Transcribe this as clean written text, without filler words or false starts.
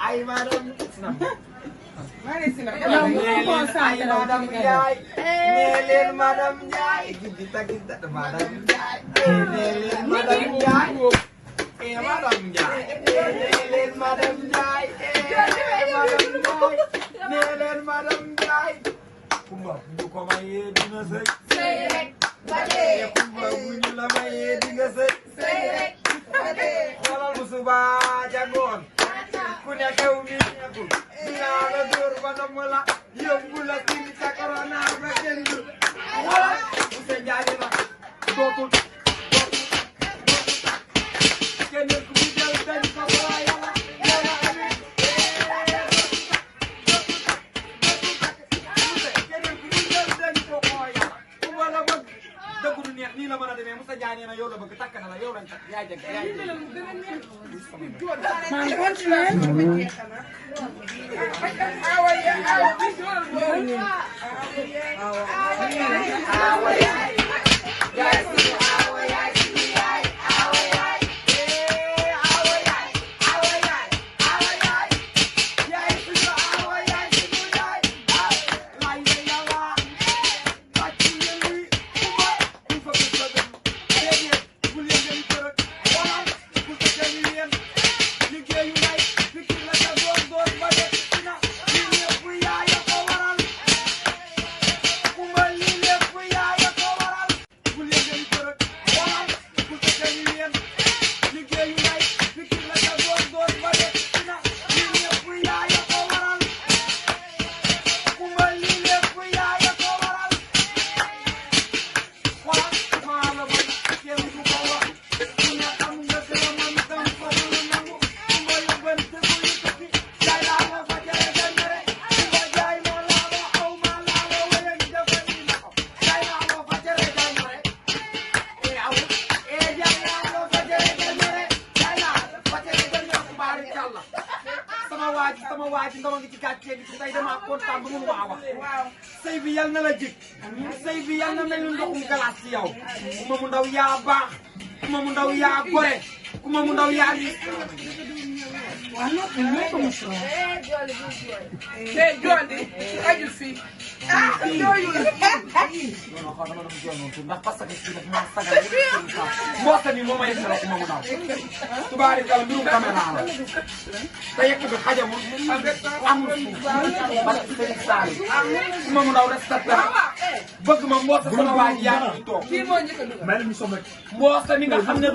ay madame ay madame Ndiaye nee leen madame Ndiaye gidita gidita madame Ndiaye nee leen madame Ndiaye madame Ndiaye nee leen madame Ndiaye madame Ndiaye nee leen madame Ndiaye kumba bu ko mayee dina sëy rek ba dee kumba bu ñu la mayee di nga sëy rek ba dee xoolal bu subaa ca ngoon ku ne xew mi nekkul dinaa la dóor ba damm la yóbbu la fii ca corona ba kenn du xoolal bu sa jaay na dootul kenn ku mu jël dañ ko waa yàlla yàlla amee kenn ku mu jël dañ ko waa yàlla ku wala bëgg dëgg du neex nii la mën a demee Moussa Diagne nee na yow la bëgg takk na la yow lañ takk yaay jëg yaay jëg sama waa ji ndama ngi ci gàccee gi ci tey dama kontaan ba mun waa wax sëy bi yal na la jig sëy bi yal na mel ni ndoxum galaas ci yow kuma mu ndaw yaa baax kuma mu ndaw yaa gore kuma mu ndaw yaa ni jolli aju fii jooyu ndax parce que si daf ma sagal mboosa mi moo ma yegg la kuma mu ndaw tubaarikal mbirum caméra la te yekk bi xajamul amul suuf parce que sëriñ Sall kuma mu ndaw respecté bëgg ma mboosa sama waa ji yaa ngi toog mboosa mi nga xam ne